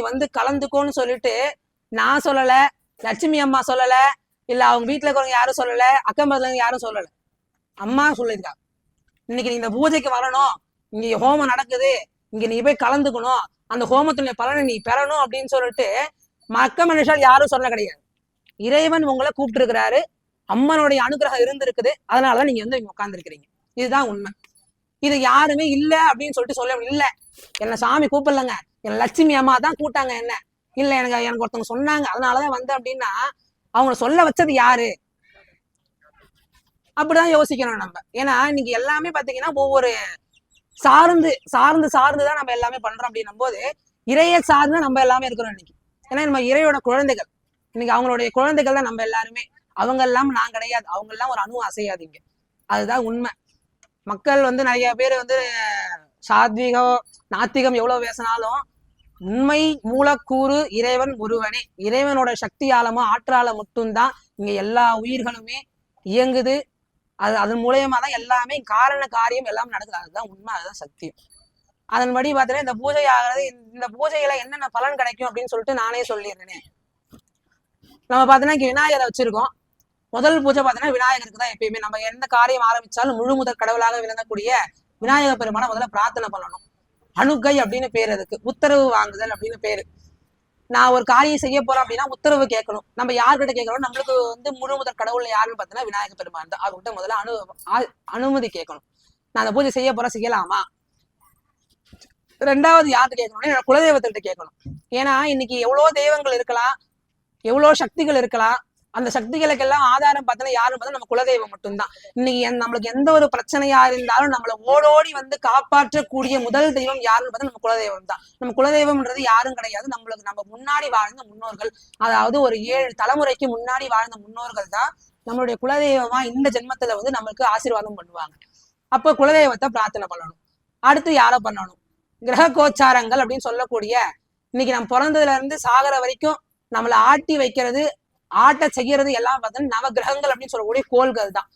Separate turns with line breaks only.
வந்து கலந்துக்கோன்னு சொல்லிட்டு நான் சொல்லல, லட்சுமி அம்மா சொல்லல, இல்ல அவங்க வீட்டுல இருக்கிறவங்க யாரும் சொல்லல, அக்கம் பக்கத்துல யாரும் சொல்லல, அம்மா சொல்லியிருக்கா. இன்னைக்கு நீ இந்த பூஜைக்கு வரணும், இங்க ஹோமம் நடக்குது, இங்க நீ போய் கலந்துக்கணும், அந்த ஹோமத்துடைய பலனை நீ பெறணும் அப்படின்னு சொல்லிட்டு மக்க மனுஷால் யாரும் சொல்ல கிடையாது. இறைவன் உங்களை கூப்பிட்டு இருக்கிறாரு, அம்மனுடைய அனுகிரகம் இருந்திருக்குது, அதனாலதான் நீங்க வந்து இங்க உட்கார்ந்துருக்கிறீங்க. இதுதான் உண்மை. இது யாருமே இல்ல அப்படின்னு சொல்லிட்டு சொல்ல இல்ல, என்ன சாமி கூப்பிடலங்க, என் லட்சுமி அம்மா தான் கூட்டாங்க, என்ன இல்ல எனக்கு ஒருத்தவங்க சொன்னாங்க அதனாலதான் வந்தேன் அப்படின்னா அவங்கள சொல்ல வச்சது யாரு? அப்படிதான் யோசிக்கணும் நம்ம. ஏன்னா இன்னைக்கு எல்லாமே பாத்தீங்கன்னா ஒவ்வொரு சார்ந்து சார்ந்து சார்ந்துதான் நம்ம எல்லாமே பண்றோம் அப்படின்னும் போது இறைய சார்ந்து நம்ம எல்லாமே இருக்கிறோம் இன்னைக்கு. ஏன்னா நம்ம இறையோட குழந்தைகள், இன்னைக்கு அவங்களுடைய குழந்தைகள் தான் நம்ம எல்லாருமே. அவங்க எல்லாம் நான் கிடையாது, அவங்க எல்லாம் ஒரு அணு அசையாதீங்க. அதுதான் உண்மை. மக்கள் வந்து நிறைய பேர் வந்து சாத்வீகம் நாத்திகம் எவ்வளவு பேசினாலும் உண்மை மூலக்கூறு இறைவன் ஒருவனே. இறைவனோட சக்தியாலமோ ஆற்றால மட்டும்தான் இங்க எல்லா உயிர்களுமே இயங்குது. அதன் மூலயமா தான் எல்லாமே காரண காரியம் எல்லாம் நடக்குது. அதுதான் உண்மை, அதுதான் சத்தியம். அதன்படி பார்த்தீங்கன்னா இந்த பூஜை ஆகிறது, இந்த பூஜையில என்னென்ன பலன் கிடைக்கும் அப்படின்னு சொல்லிட்டு நானே சொல்லிடுறேனே. நம்ம பார்த்தீங்கன்னா இங்க விநாயகரை வச்சிருக்கோம். முதல் பூஜை பார்த்தீங்கன்னா விநாயகருக்கு தான். எப்பயுமே நம்ம எந்த காரியம் ஆரம்பிச்சாலும் முழு முதல் கடவுளாக விளங்கக்கூடிய விநாயக பெருமான முதல்ல பிரார்த்தனை பண்ணணும். அணுகை அப்படின்னு பேர், அதுக்கு உத்தரவு வாங்குதல் அப்படின்னு பேரு. நான் ஒரு காரியம் செய்ய போறோம் அப்படின்னா உத்தரவு கேட்கணும். நம்ம யார்கிட்ட கேட்கணும்? நம்மளுக்கு வந்து முழு முதல் கடவுள் யாருன்னு பார்த்தீங்கன்னா விநாயக பெருமான் தான். அவர்கிட்ட முதல்ல அனுமதி கேட்கணும். நான் அந்த பூஜை செய்ய போறேன், செய்யலாமா? ரெண்டாவது யார்கிட்ட கேட்கணும்? என்னோட குலதெய்வத்திட்ட கேட்கணும். ஏன்னா இன்னைக்கு எவ்வளவு தெய்வங்கள் இருக்கலாம், எவ்வளவு சக்திகள் இருக்கலாம், அந்த சக்திகளுக்கெல்லாம் ஆதாரம் பார்த்தா யாருன்னு பார்த்தா நம்ம குலதெய்வம் மட்டும்தான். இன்னைக்கு நம்மளுக்கு எந்த ஒரு பிரச்சனையா இருந்தாலும் நம்மளை ஓடோடி வந்து காப்பாற்றக்கூடிய முதல் தெய்வம் யாருன்னு பார்த்தா நம்ம குலதெய்வம் தான். நம்ம குலதெய்வம்ன்றது யாரும் கிடையாது, நம்மளுக்கு நம்ம முன்னாடி வாழ்ந்த முன்னோர்கள், அதாவது ஒரு 7 தலைமுறைக்கு முன்னாடி வாழ்ந்த முன்னோர்கள் தான் நம்மளுடைய குலதெய்வமா இந்த ஜென்மத்துல வந்து நம்மளுக்கு ஆசீர்வாதம் பண்ணுவாங்க. அப்போ குலதெய்வத்தை பிரார்த்தனை பண்ணணும். அடுத்து யாரை பண்ணணும்? கிரக கோச்சாரங்கள் அப்படின்னு சொல்லக்கூடிய இன்னைக்கு நம்ம பிறந்ததுல இருந்து சாகர வரைக்கும் நம்மளை ஆட்டி வைக்கிறது, ஆட்ட செய்யறது எல்லாம் பார்த்தீங்கன்னா நவ கிரகங்கள் அப்படின்னு சொல்லக்கூடிய கோள்கள் தான்.